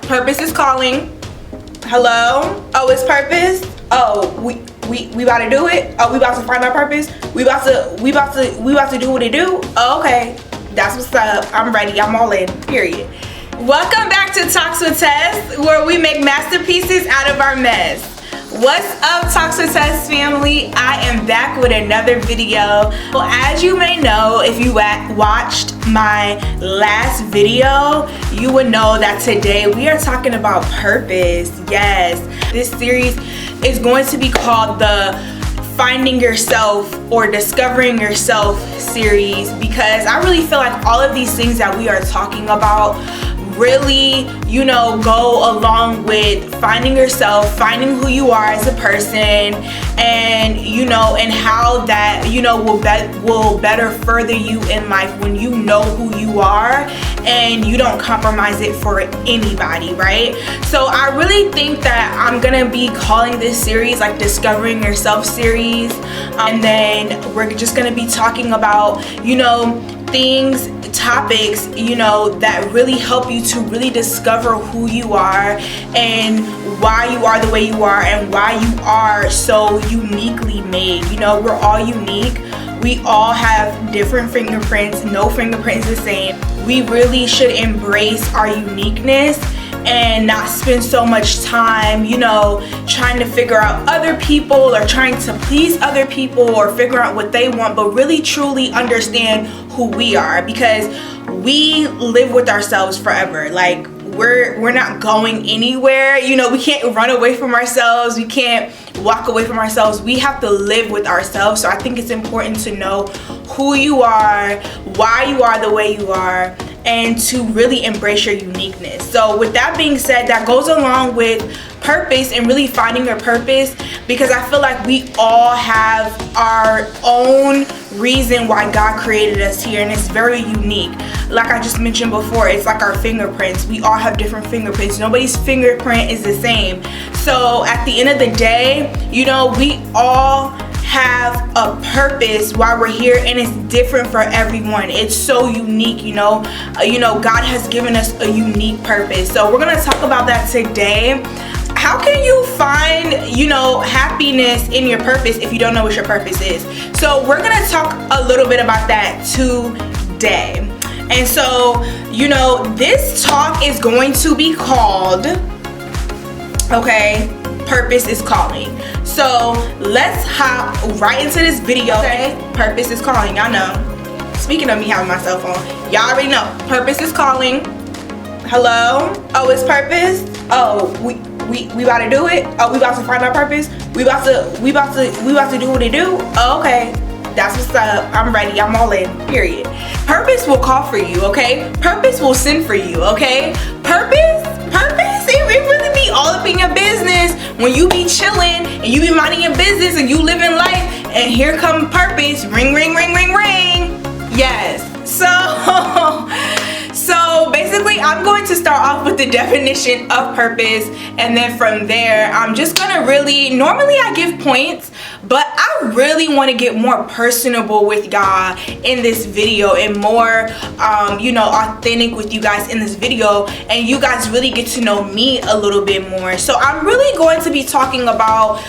Purpose is calling. Hello? Oh, it's purpose? Oh, we about to do it? Oh, we about to find our purpose? We about to do what it do? Oh, okay. That's what's up. I'm ready. I'm all in. Period. Welcome back to Talks with Tess, where we make masterpieces out of our mess. What's up, Talks with Tess family? I am back with another video. Well, as you may know, if you watched my last video, you would know that today we are talking about purpose. Yes, this series is going to be called the Finding Yourself or Discovering Yourself series, because I really feel like all of these things that we are talking about really, go along with finding yourself, finding who you are as a person, and and how that will better further you in life when you know who you are and you don't compromise it for anybody, right? So I really think that I'm gonna be calling this series like Discovering Yourself series, and then we're just gonna be talking about things, topics that really help you to really discover who you are and why you are the way you are and why you are so uniquely made. We're all unique. We all have different fingerprints. No fingerprint is the same. We really should embrace our uniqueness and not spend so much time, trying to figure out other people or trying to please other people or figure out what they want, but really truly understand who we are, because we live with ourselves forever. Like, we're not going anywhere. We can't run away from ourselves. We can't walk away from ourselves. We have to live with ourselves. So I think it's important to know who you are, why you are the way you are, and to really embrace your uniqueness. So with that being said, that goes along with purpose and really finding your purpose, because I feel like we all have our own reason why God created us here, and it's very unique. Like I just mentioned before, it's like our fingerprints. We all have different fingerprints. Nobody's fingerprint is the same. So at the end of the day, we all have a purpose while we're here, and it's different for everyone. It's so unique. God has given us a unique purpose. So we're gonna talk about that today. How can you find happiness in your purpose if you don't know what your purpose is? So we're gonna talk a little bit about that today. And so this talk is going to be called, Purpose is Calling. So let's hop right into this video. Purpose is calling. Y'all know. Speaking of me having my cell phone, y'all already know. Purpose is calling. Hello? Oh, it's purpose? Oh, we about to do it? Oh, we about to find our purpose? We about to do what it do? Oh, okay. That's what's up. I'm ready. I'm all in. Period. Purpose will call for you, okay? Purpose will send for you, okay? Purpose, it really be all up in your business when you be chilling and you be minding your business and you living life, and here come purpose. Ring, ring, ring, ring, ring. Yes. So basically, I'm going to start off with the definition of purpose, and then from there, I'm just gonna normally I give points, but I really want to get more personable with y'all in this video and more authentic with you guys in this video, and you guys really get to know me a little bit more. So I'm really going to be talking about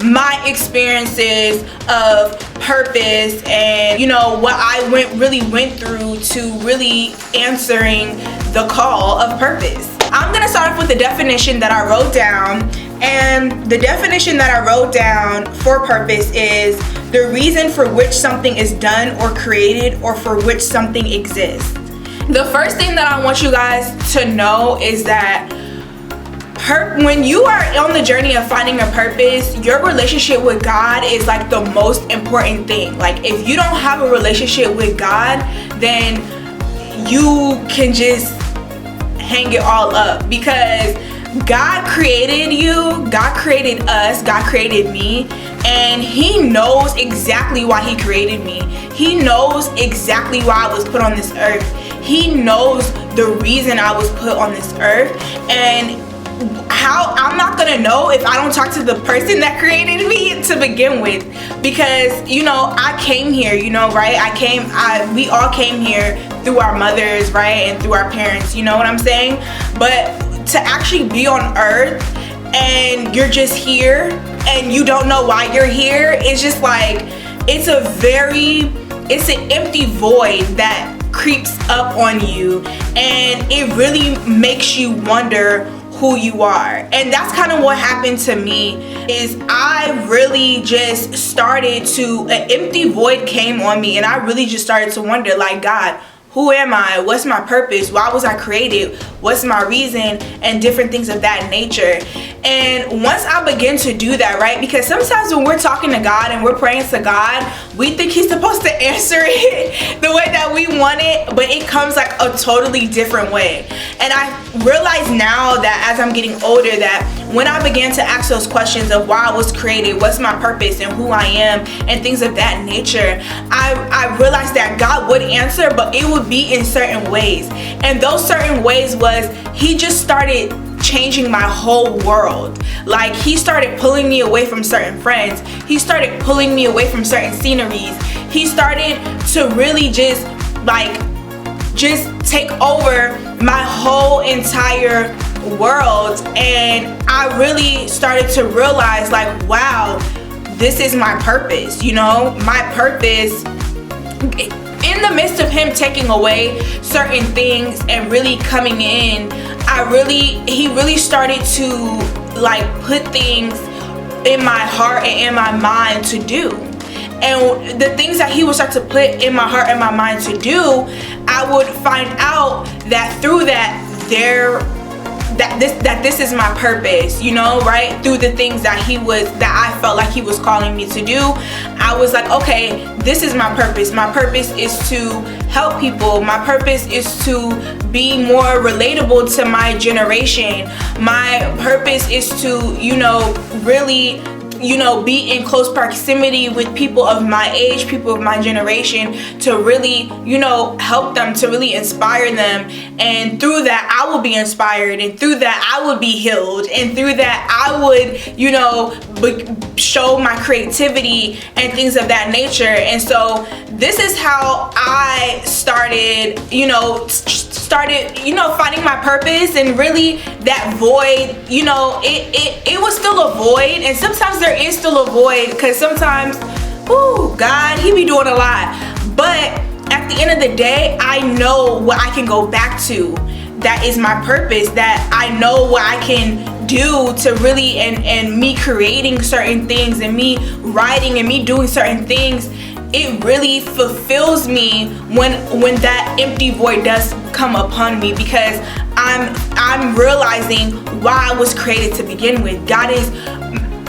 my experiences of purpose and what I went through to really answering the call of purpose. I'm gonna start off with the definition that I wrote down, and the definition that I wrote down for purpose is the reason for which something is done or created, or for which something exists. The first thing that I want you guys to know is that when you are on the journey of finding a purpose, your relationship with God is like the most important thing. Like, if you don't have a relationship with God, then you can just hang it all up, because God created you, God created us, God created me, and He knows exactly why He created me. He knows exactly why I was put on this earth. He knows the reason I was put on this earth, and how I'm not gonna know if I don't talk to the person that created me to begin with, because I came here, right? We all came here through our mothers, right, and through our parents, you know what I'm saying? But to actually be on earth and you're just here and you don't know why you're here, it's just like, it's an empty void that creeps up on you, and it really makes you wonder who you are. And that's kind of what happened to me, is I really just started to, an empty void came on me, and I really just started to wonder, like, God, who am I? What's my purpose? Why was I created? What's my reason? And different things of that nature. And once I begin to do that, right? Because sometimes when we're talking to God and we're praying to God, we think he's supposed to answer it the way that we want it, but it comes like a totally different way. And I realize now that as I'm getting older, that when I began to ask those questions of why I was created, what's my purpose, and who I am, and things of that nature, I realized that God would answer, but it would be in certain ways. And those certain ways was, he just started changing my whole world. Like, he started pulling me away from certain friends. He started pulling me away from certain sceneries. He started to really just take over my whole entire world. And I really started to realize, like, wow, this is my purpose. You know, my purpose, in the midst of him taking away certain things and really coming in, he really started to like put things in my heart and in my mind to do. And the things that he would start to put in my heart and my mind to do, I would find out that through that this is my purpose, you know, right? Through the things that I felt like he was calling me to do, I was like, okay, this is my purpose. My purpose is to help people. My purpose is to be more relatable to my generation. My purpose is to, you know, really, you know, be in close proximity with people of my age, people of my generation, to really, you know, help them, to really inspire them. And through that, I will be inspired, and through that, I would be healed, and through that, I would, you know, show my creativity and things of that nature. And so this is how I started, you know, finding my purpose. And really that void, you know, it was still a void, and sometimes there is still a void, because sometimes, ooh, God, he be doing a lot. But at the end of the day, I know what I can go back to. That is my purpose. That I know what I can do to really, and me creating certain things, and me writing, and me doing certain things, it really fulfills me when that empty void does come upon me, because I'm realizing why I was created to begin with. God is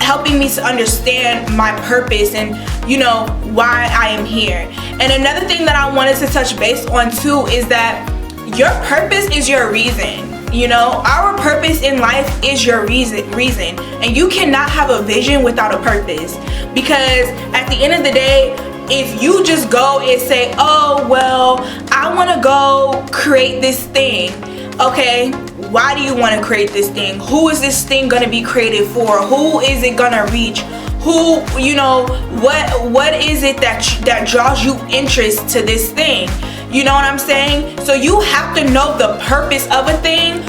helping me to understand my purpose, and, you know, why I am here. And another thing that I wanted to touch base on too is that your purpose is your reason. You know, our purpose in life is your reason, and you cannot have a vision without a purpose. Because at the end of the day, if you just go and say, oh, well, I want to go create this thing. Okay, why do you want to create this thing? Who is this thing going to be created for? Who is it going to reach? Who, you know, what is it that draws you interest to this thing? You know what I'm saying? So you have to know the purpose of a thing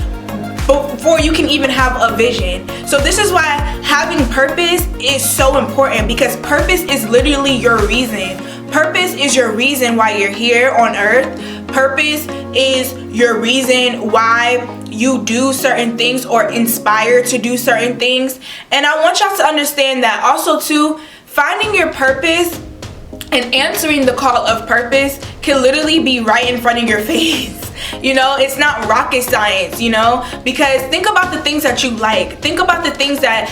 before you can even have a vision. So this is why having purpose is so important, because purpose is literally your reason. Purpose is your reason why you're here on earth. Purpose is your reason why you do certain things or inspire to do certain things. And I want y'all to understand that also too, finding your purpose and answering the call of purpose can literally be right in front of your face. You know, it's not rocket science, you know, because think about the things that you like. Think about the things that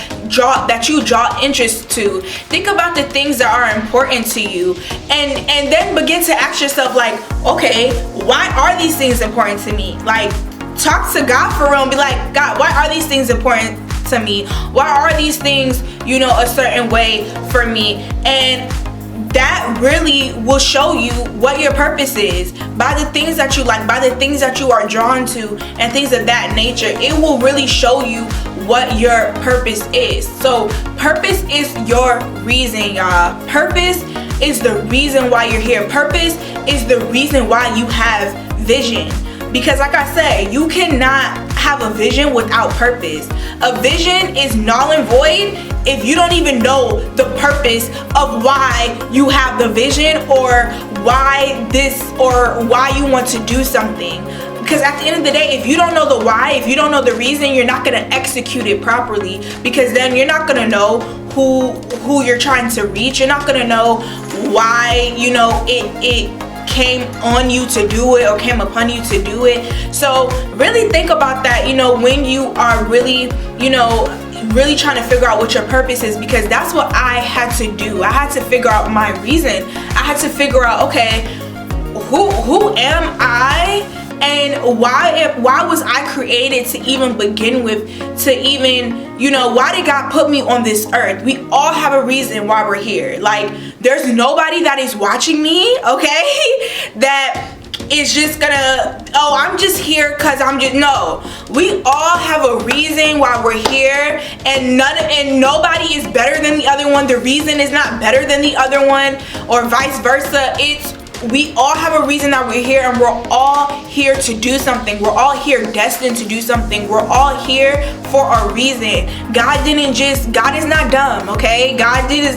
you draw interest to. Think about the things that are important to you, and then begin to ask yourself, like, okay, why are these things important to me? Like, talk to God for real and be like, God, why are these things important to me? Why are these things, you know, a certain way for me? And that really will show you what your purpose is by the things that you like, by the things that you are drawn to, and things of that nature. It will really show you what your purpose is. So purpose is your reason, y'all. Purpose is the reason why you're here. Purpose is the reason why you have vision. Because like I said, you cannot have a vision without purpose. A vision is null and void if you don't even know the purpose of why you have the vision, or why you want to do something. Because at the end of the day, if you don't know the why, if you don't know the reason, you're not going to execute it properly, because then you're not going to know who you're trying to reach. You're not going to know why, it came on you to do it, or came upon you to do it. So really think about that, when you are really, really trying to figure out what your purpose is, because that's what I had to do. I had to figure out my reason. I had to figure out, okay, who am I? And why was I created to even begin with, to even, why did God put me on this earth? We all have a reason why we're here. Like, there's nobody that is watching me, okay, that is just gonna, I'm just here because no. We all have a reason why we're here, and nobody is better than the other one. The reason is not better than the other one, or vice versa. We all have a reason that we're here, and we're all here to do something. We're all here destined to do something. We're all here for a reason. God is not dumb, okay?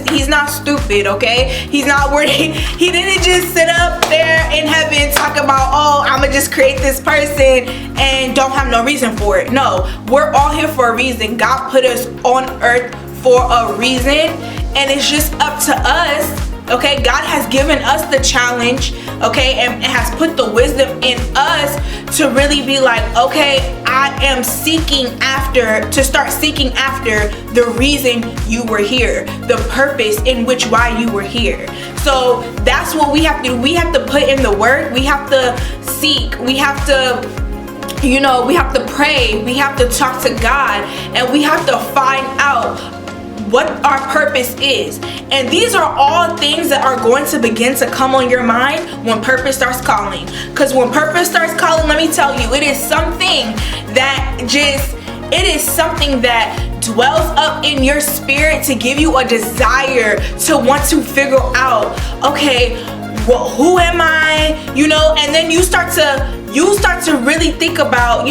He's not stupid, okay? He didn't just sit up there in heaven talk about, I'm gonna just create this person and don't have no reason for it. No, we're all here for a reason. God put us on earth for a reason, and it's just up to us. Okay, God has given us the challenge, okay, and has put the wisdom in us to really be like, okay, I am start seeking after the reason you were here, the purpose in which why you were here. So that's what we have to do. We have to put in the work. We have to seek. We have to, we have to pray. We have to talk to God, and we have to find out what our purpose is. And these are all things that are going to begin to come on your mind when purpose starts calling. Because when purpose starts calling, let me tell you, it is something that dwells up in your spirit to give you a desire to want to figure out, okay, well, who am I? And then you start to really think about,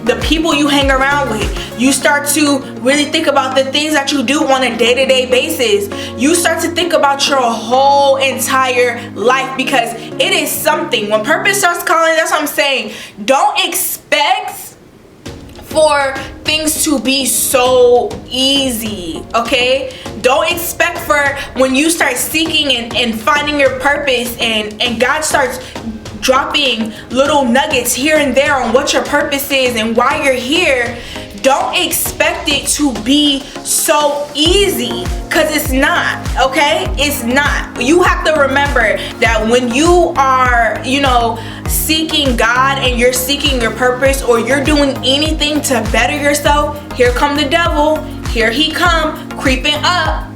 the people you hang around with. You start to really think about the things that you do on a day-to-day basis. You start to think about your whole entire life, because it is something. When purpose starts calling, that's what I'm saying. Don't expect for things to be so easy, okay? Don't expect for when you start seeking and finding your purpose, and God starts dropping little nuggets here and there on what your purpose is and why you're here. Don't expect it to be so easy, because it's not, okay? It's not. You have to remember that when you are, seeking God, and you're seeking your purpose, or you're doing anything to better yourself, here come the devil. Here he come, creeping up,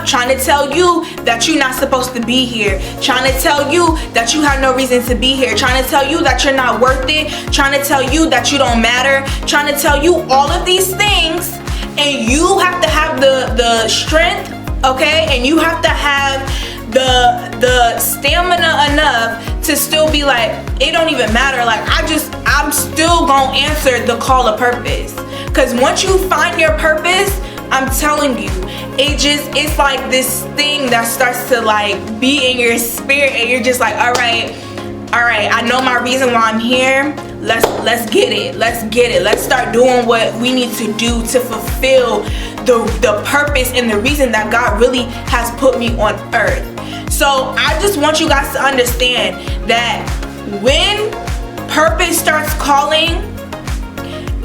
trying to tell you that you're not supposed to be here, trying to tell you that you have no reason to be here, trying to tell you that you're not worth it, trying to tell you that you don't matter, trying to tell you all of these things. And you have to have the strength, okay? And you have to have the stamina enough to still be like, it don't even matter. Like, I'm still gonna answer the call of purpose. Because once you find your purpose, I'm telling you, it's like this thing that starts to like be in your spirit, and you're just like, all right, I know my reason why I'm here. Let's get it. Let's start doing what we need to do to fulfill the purpose and the reason that God really has put me on earth. So I just want you guys to understand that when purpose starts calling,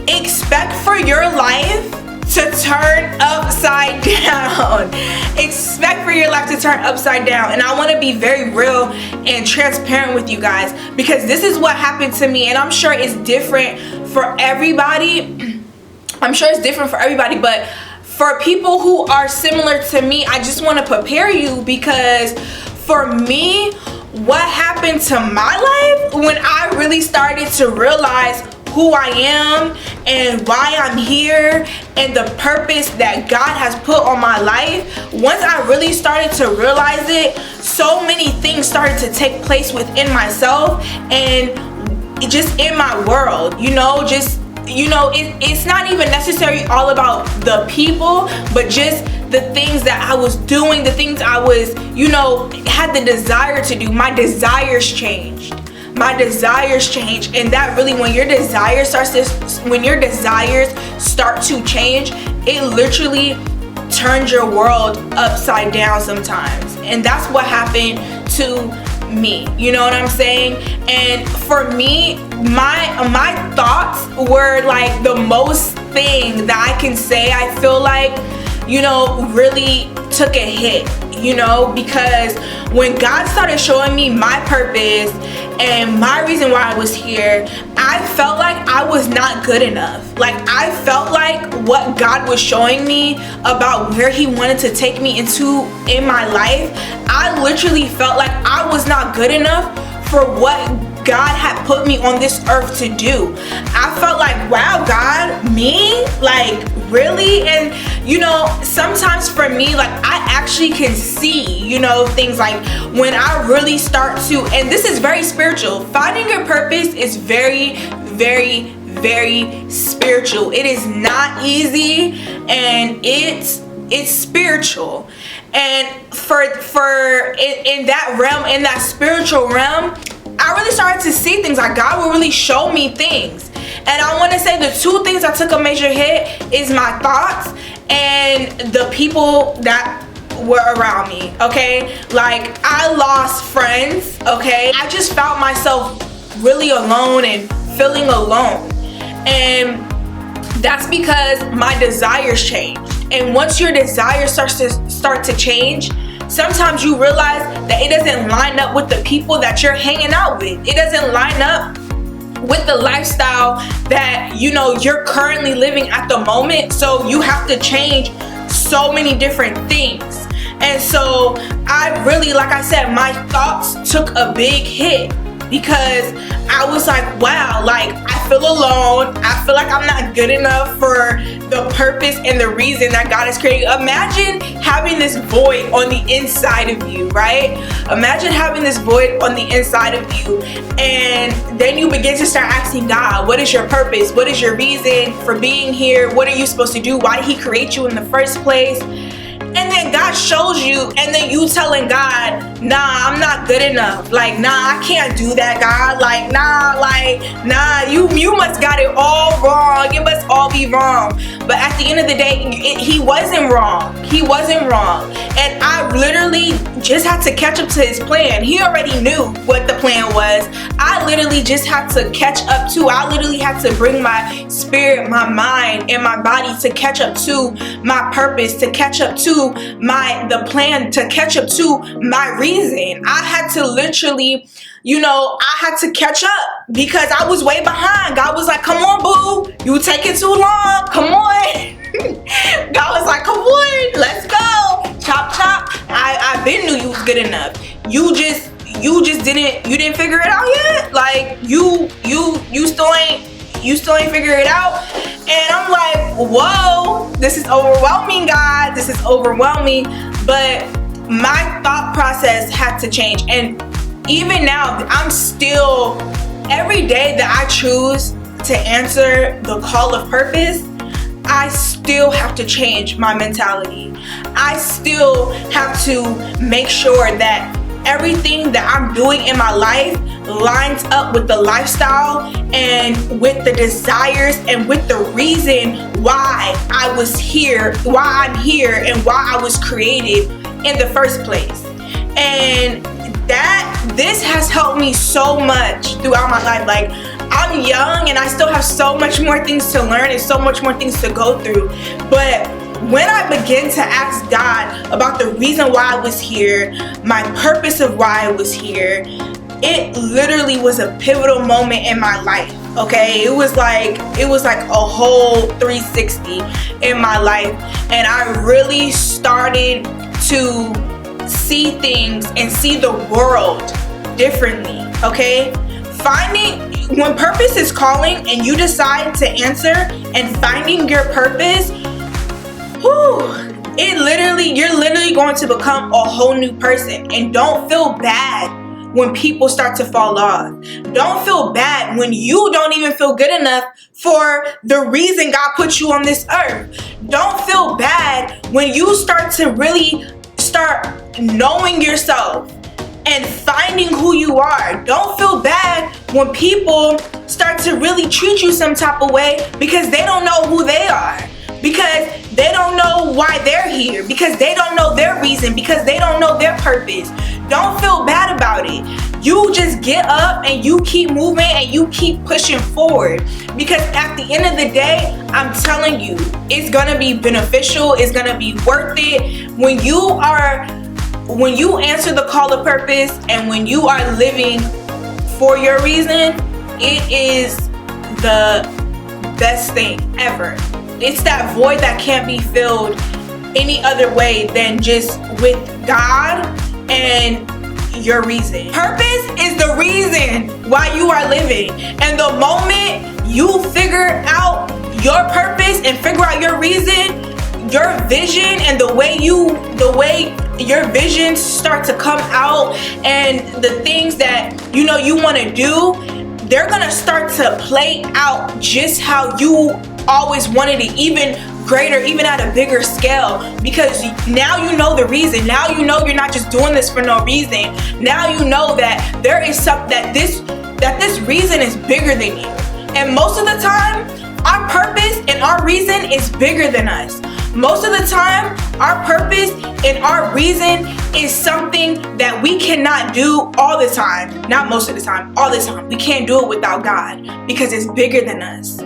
expect for your life to turn upside down. Expect for your life to turn upside down. And I want to be very real and transparent with you guys, because this is what happened to me, and I'm sure it's different for everybody. But for people who are similar to me, I just want to prepare you, because for me, what happened to my life when I really started to realize who I am and why I'm here and the purpose that God has put on my life, once I really started to realize it, so many things started to take place within myself and just in my world, it's not even necessarily all about the people, but just the things that I was doing, the things I was, had the desire to do. My desires changed. And that really, when your desires start to change, it literally turns your world upside down sometimes. And that's what happened to me. You know what I'm saying? And for me, my thoughts were like the most thing that I can say I feel like, really took a hit, because when God started showing me my purpose and my reason why I was here, I felt like I was not good enough. Like, I felt like what God was showing me about where He wanted to take me in my life, I literally felt like I was not good enough for what God had put me on this earth to do. I felt like, wow, God, me? Like, really? And sometimes for me, like, I actually can see, things like when I really start to, and this is very spiritual. Finding your purpose is very, very, very spiritual. It is not easy, and it's spiritual. And in that realm, in that spiritual realm, I really started to see things. Like, God will really show me things. And I want to say the two things that took a major hit is my thoughts and the people that were around me, okay? Like, I lost friends, okay? I just found myself really alone and feeling alone. And that's because my desires changed. And once your desires start to change, sometimes you realize that it doesn't line up with the people that you're hanging out with. It doesn't line up with the lifestyle that you're currently living at the moment. So you have to change so many different things. And so I really, like I said, my thoughts took a big hit, because I was like, wow, like, I feel alone. I feel like I'm not good enough for the purpose and the reason that God has created. Imagine having this void on the inside of you, right? Imagine having this void on the inside of you, and then you begin to start asking God, what is your purpose? What is your reason for being here? What are you supposed to do? Why did He create you in the first place? And then God shows you, and then you telling God, nah, I'm not good enough. Like, nah, I can't do that, God. Like, nah, you must got it all wrong. It must all be wrong. But at the end of the day, He wasn't wrong. He wasn't wrong. And I literally just had to catch up to His plan. He already knew what the plan was. I literally just had to catch up to. I literally had to bring my spirit, my mind, and my body to catch up to my purpose, to catch up to the plan, to catch up to my reason. I had to literally, I had to catch up because I was way behind. God was like, come on, boo, you taking too long, come on. God was like, come on, let's go, chop chop. I been knew you was good enough. You just didn't figure it out yet. Like, you still ain't figure it out. And I'm like, whoa, this is overwhelming, God. This is overwhelming. But my thought process had to change. And even now, I'm still, every day that I choose to answer the call of purpose, I still have to change my mentality. I still have to make sure that everything that I'm doing in my life lines up with the lifestyle and with the desires and with the reason why I was here, why I'm here, and why I was created in the first place. And this has helped me so much throughout my life. Like, I'm young and I still have so much more things to learn and so much more things to go through. But when I began to ask God about the reason why I was here, my purpose of why I was here, it literally was a pivotal moment in my life. Okay, it was like a whole 360 in my life, and I really started to see things and see the world differently. Okay, when purpose is calling and you decide to answer and finding your purpose, you're literally going to become a whole new person. And don't feel bad. when people start to fall off. Don't feel bad when you don't even feel good enough for the reason God put you on this earth. Don't feel bad when you start to really start knowing yourself and finding who you are. Don't feel bad when people start to really treat you some type of way because they don't know who they are, because they don't know why they're here, because they don't know their reason, because they don't know their purpose. Don't feel bad about it. You just get up and you keep moving and you keep pushing forward, because at the end of the day, I'm telling you, it's gonna be beneficial, it's gonna be worth it. When you answer the call of purpose and when you are living for your reason, it is the best thing ever. It's that void that can't be filled any other way than just with God and your reason. Purpose is the reason why you are living. And the moment you figure out your purpose and figure out your reason, your vision and the way your visions start to come out and the things that you want to do, they're gonna start to play out just how you always wanted it, even greater, even at a bigger scale, because now you know the reason. Now you know you're not just doing this for no reason. Now you know that there is something, that this reason is bigger than you. And most of the time, our purpose and our reason is bigger than us. Most of the time, our purpose and our reason is something that we cannot do all the time. Not most of the time, all the time. We can't do it without God because it's bigger than us.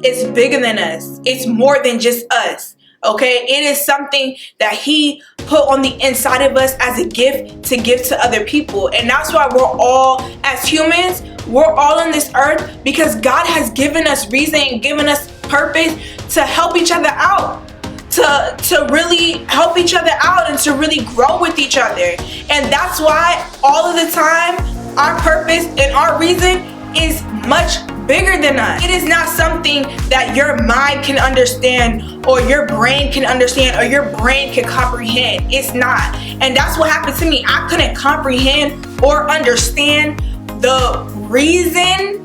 It's bigger than us. It's more than just us. Okay? It is something that He put on the inside of us as a gift to give to other people. And that's why we're all, as humans, we're all on this earth because God has given us reason and given us purpose to help each other out. To really help each other out and to really grow with each other. And that's why all of the time, our purpose and our reason is much bigger than us. It is not something that your mind can understand or your brain can understand or your brain can comprehend. It's not. And that's what happened to me. I couldn't comprehend or understand the reason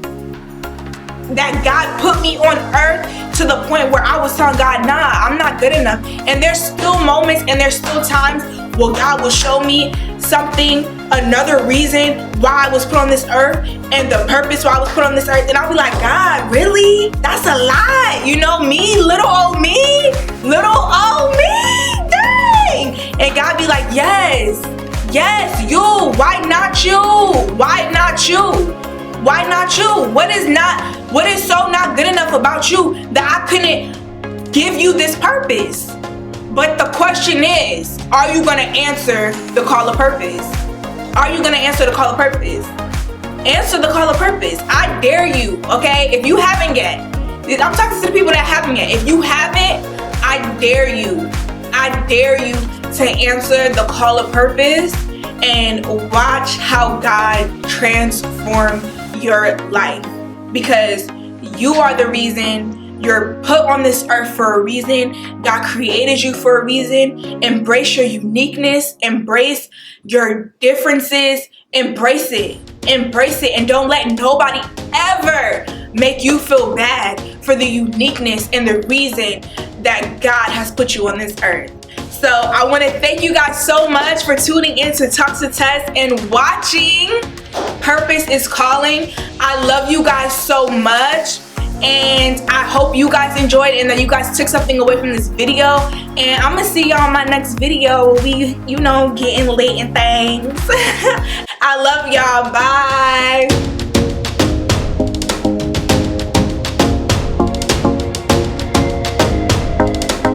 that God put me on earth, to the point where I was telling God, nah, I'm not good enough. And there's still moments and there's still times where God will show me something, another reason why I was put on this earth and the purpose why I was put on this earth. And I'll be like, God, really? That's a lot. You know me, little old me, dang. And God be like, yes, you. Why not you? Why not you? Why not you? What is so not good enough about you that I couldn't give you this purpose? But the question is, are you gonna answer the call of purpose? Are you gonna answer the call of purpose? Answer the call of purpose. I dare you, okay? If you haven't yet, I'm talking to the people that haven't yet. If you haven't, I dare you. I dare you to answer the call of purpose and watch how God transforms your life, because you are the reason. You're put on this earth for a reason. God created you for a reason. Embrace your uniqueness, embrace your differences, embrace it, and don't let nobody ever make you feel bad for the uniqueness and the reason that God has put you on this earth. So I want to thank you guys so much for tuning in to Talks to Tess and watching Purpose is Calling. I love you guys so much, and I hope you guys enjoyed and that you guys took something away from this video. And I'm gonna see y'all in my next video. We, getting late and things. I love y'all. Bye.